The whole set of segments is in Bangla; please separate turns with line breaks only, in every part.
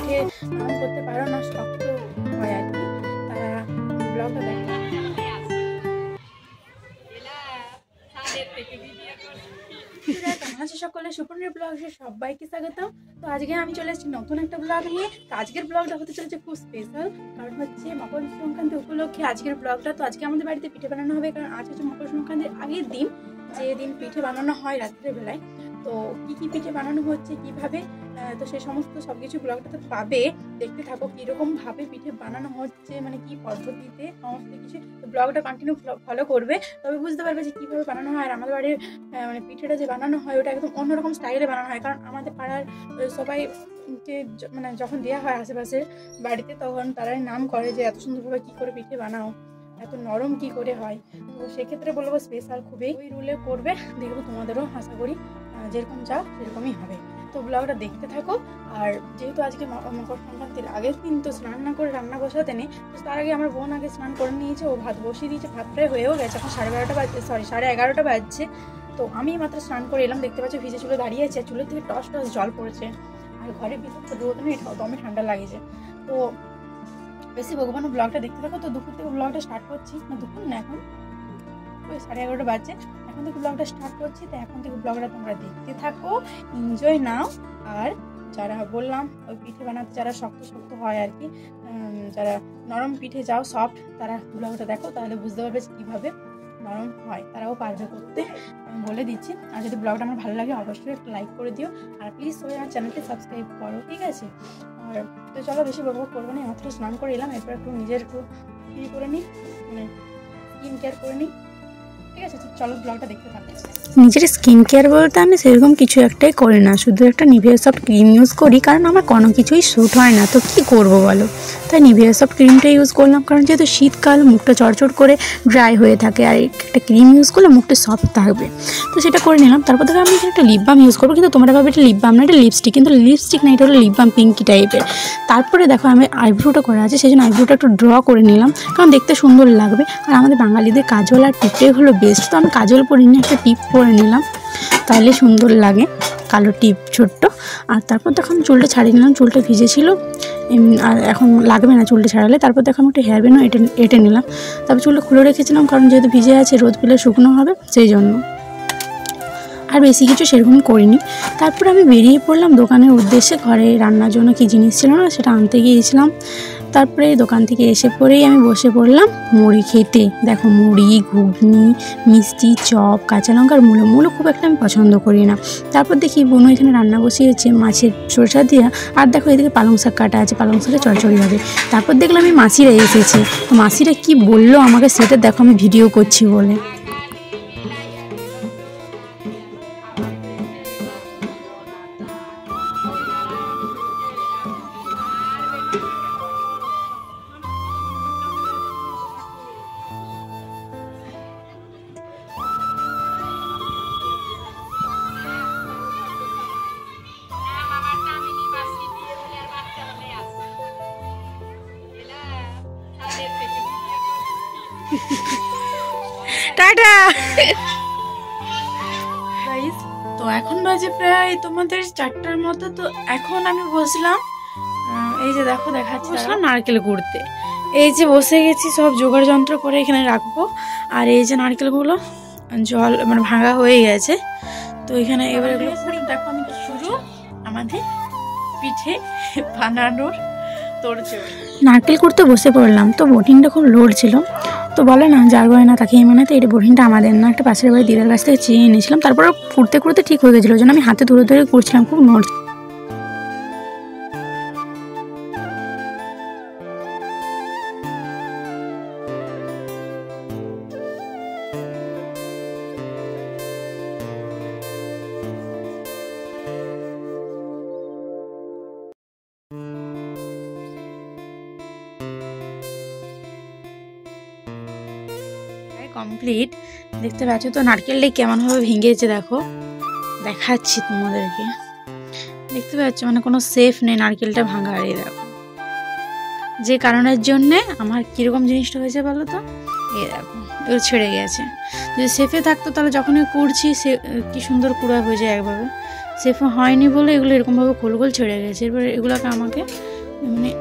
পিঠে নরম করতে পারো না, শক্ত হয় আর কি, তারা ব্লগটা দেখো। সকলে সুপর্ণের ব্লগে সবাইকে স্বাগত। তো আজকে আমি চলে এসেছি নতুন একটা ব্লগ নিয়ে। তো আজকের ব্লগটা হতে চলেছে খুব স্পেশাল, কারণ হচ্ছে মকর সংক্রান্তি উপলক্ষে আজকের ব্লগটা। তো আজকে আমাদের বাড়িতে পিঠে বানানো হবে, কারণ আজ হচ্ছে মকর সংক্রান্তির আগের দিন, যে দিন পিঠে বানানো হয় রাত্রের বেলায়। তো কি পিঠে বানানো হচ্ছে, কিভাবে, তো সেই সমস্ত সবকিছু ব্লগটাতে পাবে। দেখতে থাকো কীরকম ভাবে পিঠে বানানো হচ্ছে, মানে কি পদ্ধতিতে সমস্ত কিছু। তো ব্লগটা কন্টিনিউ ফলো করবে, তবে বুঝতে পারবে যে কীভাবে বানানো হয়। আর আমাদের বাড়ির মানে পিঠেটা যে বানানো হয় ওটা একদম অন্যরকম স্টাইলে বানানো হয়, কারণ আমাদের পাড়ার সবাই মানে যখন দেওয়া হয় আশেপাশের বাড়িতে, তখন তারাই নাম করে যে এত সুন্দরভাবে কী করে পিঠে বানাও, এত নরম কি করে হয়। তো সেক্ষেত্রে বলবো স্পেশাল খুবই, ওই রুলে করবে, দেখবো তোমাদেরও আশা করি যেরকম চাও সেরকমই হবে। তো ব্লগটা দেখতে থাকো। আর যেহেতু আজকে মকর সংক্রান্তির আগের দিন, তো স্নান না করে রান্না বসাতে নেই। তো তার আগে আমার বোন আগে স্নান করে নিয়েছে, ও ভাত বসিয়ে দিয়েছে, ভাত প্রায় হয়েও গেছে, এখন 11:30 বাজছে, 11:30 বাজছে। তো আমি মাত্র স্নান করে এলাম, দেখতে পাচ্ছি ভিজে চুলে দাঁড়িয়ে আছে, চুলের থেকে টস টস জল পড়েছে, আর ঘরের ভিতর তো রোদ নেই, দমে ঠান্ডা লাগেছে। তো বেশি ভগবান ব্লগটা দেখতে থাকো। তো দুপুর থেকে ব্লগটা স্টার্ট করছি, না দুপুর না, এখন ওই 11:30 বাজছে, এখন থেকে ব্লগটা স্টার্ট করছি। তো এখন থেকে ব্লগটা তোমরা দেখতে থাকো, এনজয় নাও। আর যারা বললাম ওই পিঠে বানাতে যারা শক্ত শক্ত হয় আর কি, যারা নরম পিঠে যাও সফট, তারা ব্লগটা দেখো, তাহলে বুঝতে পারবে কীভাবে নরম হয়, তারাও পারবে করতে, আমি বলে দিচ্ছি। আর যদি ব্লগটা আমার ভালো লাগে অবশ্যই একটা লাইক করে দিও, আর প্লিজ সবাই আমার চ্যানেলকে সাবস্ক্রাইব করো, ঠিক আছে? আর তো চলো বেশি বকবক করবো না, মাত্র স্নান করে এলাম, এরপর একটু নিজের একটু ই করে নিই, মানে স্কিন কেয়ার করে নিই, ঠিক আছে? চলো ব্লগটা দেখতে থাকো।
নিজের স্কিন কেয়ার বলতে আমি সেরকম কিছু একটাই করি না, শুধু একটা নিভিয়া সফট ক্রিম ইউজ করি, কারণ আমার কোনো কিছুই শ্যুট হয় না, তো কী করবো বলো? তাই নিভিয়া সফট ক্রিমটা ইউজ করলাম, কারণ যেহেতু শীতকাল মুখটা চড়চড় করে ড্রাই হয়ে থাকে, আর একটা ক্রিম ইউজ করলে মুখটা সফট থাকবে, তো সেটা করে নিলাম। তারপর থেকে আমি এখানে একটা লিপ বাম ইউজ করবো, কিন্তু তোমরা ভাবে এটা লিপ বাম না, এটা লিপস্টিক, কিন্তু লিপস্টিক না, এটা হলো লিপ বাম পিঙ্কি টাইপের। তারপরে দেখো আমি আইব্রোটা করা আছে, সেই জন্য আইব্রোটা একটু ড্র করে নিলাম, কারণ দেখতে সুন্দর লাগবে। আর আমাদের বাঙালিদের কাজল আর টিপটাই হলো বেস্ট, তো আমি কাজল পরিনি, একটা টিপ করে নিলাম, তাহলে সুন্দর লাগে, কালো টিপ ছোট্ট। আর তারপর দেখো আমি চুলটা ছাড়িয়ে নিলাম, চুলটা ভিজেছিল, আর এখন লাগবে না চুলটা ছাড়ালে। তারপর দেখো আমি একটা হেয়ার ব্যান্ডও এঁটে নিলাম, তারপর চুলটা খুলে রেখেছিলাম, কারণ যেহেতু ভিজে আছে, রোদ পেলে শুকনো হবে, সেই জন্য। আর বেশি কিছু সেরকম করিনি। তারপর আমি বেরিয়ে পড়লাম দোকানের উদ্দেশ্যে, ঘরে রান্নার জন্য কি জিনিস ছিল না সেটা আনতে গিয়েছিলাম। তারপরে দোকান থেকে এসে পরেই আমি বসে পড়লাম মুড়ি খেতে। দেখো মুড়ি, ঘুগনি, মিষ্টি, চপ, কাঁচা লঙ্কার মূলো খুব একটা আমি পছন্দ করি না। তারপর দেখি বোনও এখানে রান্না বসিয়েছে মাছের সরষা দিয়া, আর দেখো এদিকে পালং শাক কাটা আছে, পালং শাকে চড়চড়ি হবে। তারপর দেখলাম আমি মাসিরা এসেছে, মাসিরা কি বললো আমাকে সেটা দেখো আমি ভিডিও করছি বলে। টাটা।
তো এখন বাজে প্রায় তোমাদের 4টার মতো। তো এখন আমি বসলাম, এই যে দেখো দেখাচ্ছি, নারকেল কুড়তে। এই যে বসে গেছি, সব জোগাড় যন্ত্র করে এখানে রাখবো। আর এই যে নারকেলগুলো জল মানে ভাঙা হয়ে গেছে, তো এখানে এবার এগুলো দেখো আমি শুরু আমাদের পিঠে বানানোর তোড়জোড়।
নারকেল কুড়তে বসে পড়লাম, তো বোটিংটা খুব লোড ছিল, তো বলে না যার গয় না তাকে মানে, তো এটা বোটিংটা আমাদের না, একটা পাশের বাড়ি দিদার কাছ থেকে চেয়ে এনেছিলাম। তারপর কুড়তে কুড়তে ঠিক হয়ে গেছিলো, ওই জন্য আমি হাতে ধরে ধরে করছিলাম, খুব নড়।
কমপ্লিট, দেখতে পাচ্ছ তো নারকেলটা কেমনভাবে ভেঙেছে, দেখো দেখাচ্ছি তোমাদেরকে, দেখতে পাচ্ছ মানে কোনো সেফ নেই নারকেলটা ভাঙার। এই দেখো যে কারণের জন্যে আমার কীরকম জিনিসটা হয়েছে বলো তো, এই দেখো এগুলো ছেড়ে গেছে। যদি সেফে থাকতো তাহলে যখনই কুড়ছি সে কী সুন্দর কুড়া হয়ে যায় একভাবে, সেফে হয়নি বলে এগুলো এরকমভাবে খোল ছেড়ে গেছে। এরপরে এগুলোকে আমাকে
মানে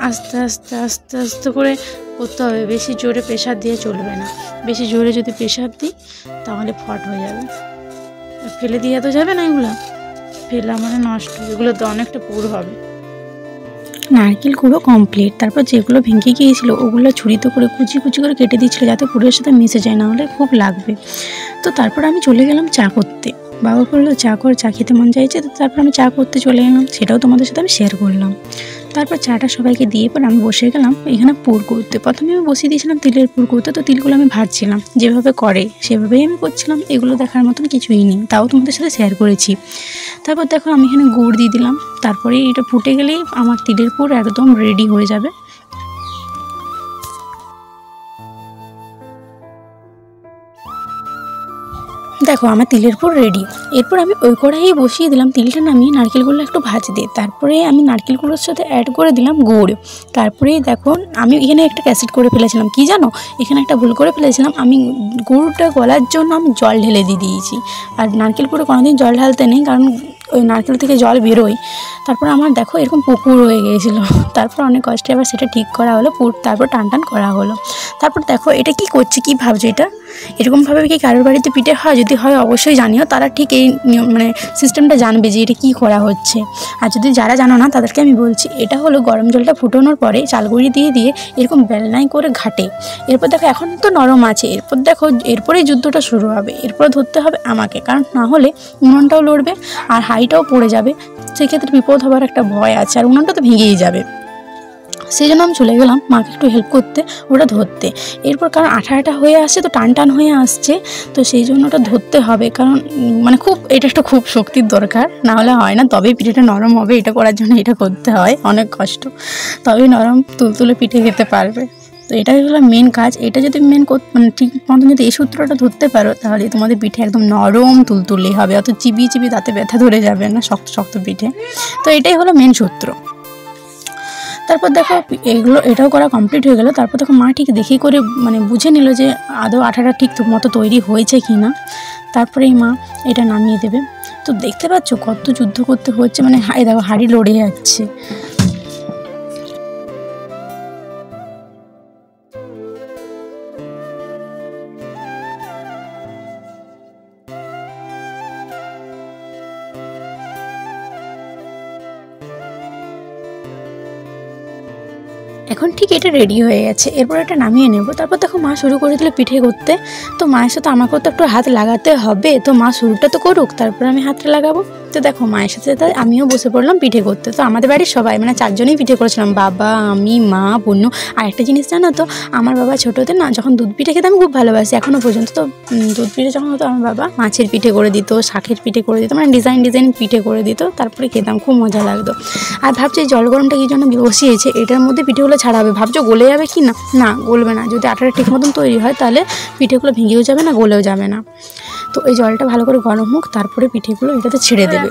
আস্তে আস্তে আস্তে আস্তে করে করতে হবে, বেশি জোরে প্রেশার দিয়ে চলবে না। বেশি জোরে যদি প্রেশার দিই তাহলে ফট হয়ে যাবে, ফেলে দিয়ে তো যাবে না, এগুলো ফেলা মানে নষ্ট, এগুলো তো অনেকটা পুর হবে। নারকেল গুঁড়ো কমপ্লিট। তারপর যেগুলো ভেঙে গিয়েছিলো ওগুলো ছুরিতে করে কুচি কুচি করে কেটে দিচ্ছিলো যাতে পুরের সাথে মিশে যায়, না হলে খুব লাগবে। তো তারপর আমি চলে গেলাম চা করতে। বাবা বললো চা কর, চা খেতে মন চাইছে। তো তারপর আমি চা করতে চলে গেলাম, সেটাও তোমাদের সাথে আমি শেয়ার করলাম। তারপর চাটা সবাইকে দিয়ে পর আমি বসে গেলাম এখানে পুর করতে। প্রথমে আমি বসিয়ে দিয়েছিলাম তিলের পুর করতে, তো তিলগুলো আমি ভাজছিলাম, যেভাবে করে সেভাবেই আমি করছিলাম। এগুলো দেখার মতন কিছুই নেই, তাও তোমাদের সাথে শেয়ার করেছি। তারপর দেখো আমি এখানে গুড় দিয়ে দিলাম। তারপরে এটা ফুটে গেলেই আমার তিলের পুর একদম রেডি হয়ে যাবে। দেখো আমার তিলের পুর রেডি। এরপর আমি ওই কড়াইয়ে বসিয়ে দিলাম তিলটা নামিয়ে, নারকেলগুলো একটু ভাজে দিয়ে তারপরে আমি নারকেলগুলোর সাথে অ্যাড করে দিলাম গুড়। তারপরে দেখো আমি এখানে একটা ক্যাসেট করে ফেলেছিলাম, কি জানো, এখানে একটা ভুল করে ফেলেছিলাম। আমি গুড়টা গলার জন্য আমি জল ঢেলে দিয়ে দিয়েছি, আর নারকেল পুরে কোনোদিন জল ঢালতে নেই, কারণ ওই নারকেল থেকে জল বেরোয়। তারপর আমার দেখো এরকম পুকুর হয়ে গিয়েছিলো। তারপর অনেক কষ্টে আবার সেটা ঠিক করা হলো, তারপর টান টান করা হলো। তারপর দেখো এটা কি করছে, কি ভাবছো, এটা এরকমভাবে কি কারোর বাড়িতে পিঠে হয়? যদি হয় অবশ্যই জানিও, তারা ঠিক এই মানে সিস্টেমটা জানবে যে এটা কী করা হচ্ছে। আর যদি যারা জানো না তাদেরকে আমি বলছি, এটা হলো গরম জলটা ফুটানোর পরে চালগুড়ি দিয়ে দিয়ে এরকম বেলনায় করে ঘাটে। এরপর দেখো এখন তো নরম আছে, এরপর দেখো এরপরেই যুদ্ধটা শুরু হবে। এরপর ধরতে হবে আমাকে, কারণ না হলে উনুনটাও লড়বে আর হাঁড়িটাও পড়ে যাবে, সেক্ষেত্রে বিপদ হবার একটা ভয় আছে, আর উনুনটা তো ভেঙেই যাবে। সেই জন্য আমি চলে গেলাম মাকে একটু হেল্প করতে ওটা ধরতে। এরপর কারণ আঠা আঠা হয়ে আসছে, তো টান টান হয়ে আসছে, তো সেই জন্য ওটা ধরতে হবে, কারণ মানে খুব এটা একটা খুব শক্তির দরকার, না হলে হয় না। তবেই পিঠেটা নরম হবে, এটা করার জন্য এটা করতে হয়, অনেক কষ্ট, তবেই নরম তুলতুলে পিঠে খেতে পারবে। তো এটাই হলো মেন কাজ। এটা যদি মানে ঠিক মতন যদি এই সূত্রটা ধরতে পারো, তাহলে তোমাদের পিঠে একদম নরম তুলতুলে হবে, অত চিবিয়ে চিবিয়ে তাতে ব্যথা ধরে যাবে না, শক্ত শক্ত পিঠে। তো এটাই হলো মেন সূত্র। তারপর দেখো এটাও করা কমপ্লিট হয়ে গেল। তারপর দেখো মা ঠিক দেখি করে মানে বুঝে নিল যে আদৌ আঠাটা ঠিক মতো তৈরি হয়েছে কি না। তারপরেই মা এটা নামিয়ে দেবে। তো দেখতে পাচ্ছ কত যুদ্ধ করতে হচ্ছে, মানে দেখো হাঁড়ি লড়ে যাচ্ছে। এখন ঠিক এটা রেডি হয়ে গেছে, এরপর এটা নামিয়ে নেব। তারপর দেখো মা শুরু করে দিল পিঠে করতে। তো মায়ের সাথে আমাকেও তো একটু হাত লাগাতে হবে, তো মা শুরুটা তো করুক, তারপর আমি হাতটা লাগাবো। তো দেখো মায়ের সাথে সাথে আমিও বসে পড়লাম পিঠে করতে। তো আমাদের বাড়ির সবাই মানে 4 জনেই পিঠে করেছিলাম, বাবা, আমি, মা, বন্যু। আর একটা জিনিস জানো তো, আমার বাবা ছোটোতে না যখন দুধ পিঠে খেতে আমি খুব ভালোবাসি এখনও পর্যন্ত। তো দুধ পিঠে যখন হতো আমার বাবা মাছের পিঠে করে দিত, শাকের পিঠে করে দিত, মানে ডিজাইন ডিজাইন পিঠে করে দিত, তারপরে খেতাম, খুব মজা লাগতো। আর ভাবছি জল গরমটা কি জন্য বসিয়েছে, এটার মধ্যে পিঠেগুলো ছাড়া হবে। ভাবছো গলে যাবে কি না? না, গলবে না। যদি আটাটা ঠিক মতন তৈরি হয় তাহলে পিঠেগুলো ভেঙেও যাবে না, গলেও যাবে না। তো এই জলটা ভালো করে গরম হোক, তারপরে পিঠেগুলো এটাতে ছেড়ে দেবে।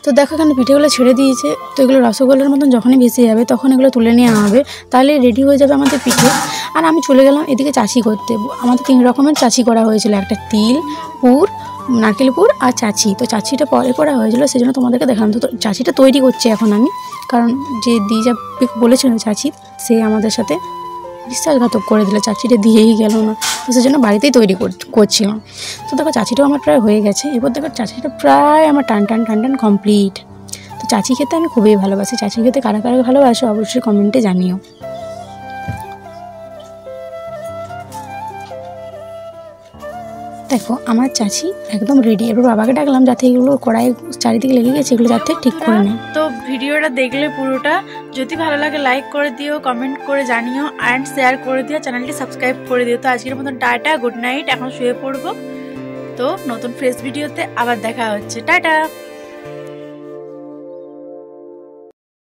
তো দেখো এখানে পিঠেগুলো ছেড়ে দিয়েছে। তো এগুলো রসগোল্লার মতন যখনই ভেসে যাবে তখন এগুলো তুলে নেওয়া হবে, তাহলে রেডি হয়ে যাবে আমাদের পিঠে। আর আমি চলে গেলাম এদিকে চাচি করতে। আমাদের 3 রকমের চাচি করা হয়েছিল, একটা তিল পুর, নারকেল পুর আর চাচি। তো চাচিটা পরে করা হয়েছিল, সেই জন্য তোমাদেরকে দেখালাম। তো চাচিটা তৈরি করছি এখন আমি, কারণ যে দিয়ে যা বলেছিল চাচি, সে আমাদের সাথে বিশ্বাসঘাতক করে দিল, চাচিটা দিয়েই গেল না। তো সেই জন্য বাড়িতেই তৈরি করছিলাম। তো দেখো চাচিটাও আমার প্রায় হয়ে গেছে। এরপর দেখো চাচিটা প্রায় আমার টান টান টান টান কমপ্লিট। তো চাচি খেতে আমি খুবই ভালোবাসি। চাচি খেতে কারা কারা ভালোবাসো অবশ্যই কমেন্টে জানিও। দেখো আমার চাচি একদম রেডি। এবার বাবাকে ডাকলাম যাতে এগুলো কড়াই চারিদিকে লেগে গেছে, এগুলো যাতে ঠিক করে নেয়।
তো ভিডিওটা দেখলে পুরোটা, যদি ভালো লাগে লাইক করে দিও, কমেন্ট করে জানিও, অ্যান্ড শেয়ার করে দিও, চ্যানেলটি সাবস্ক্রাইব করে দিও। তো আজকের মতন টাটা, গুড নাইট, এখন শুয়ে পড়বো। তো নতুন ফ্রেশ ভিডিওতে আবার দেখা হচ্ছে, টাটা।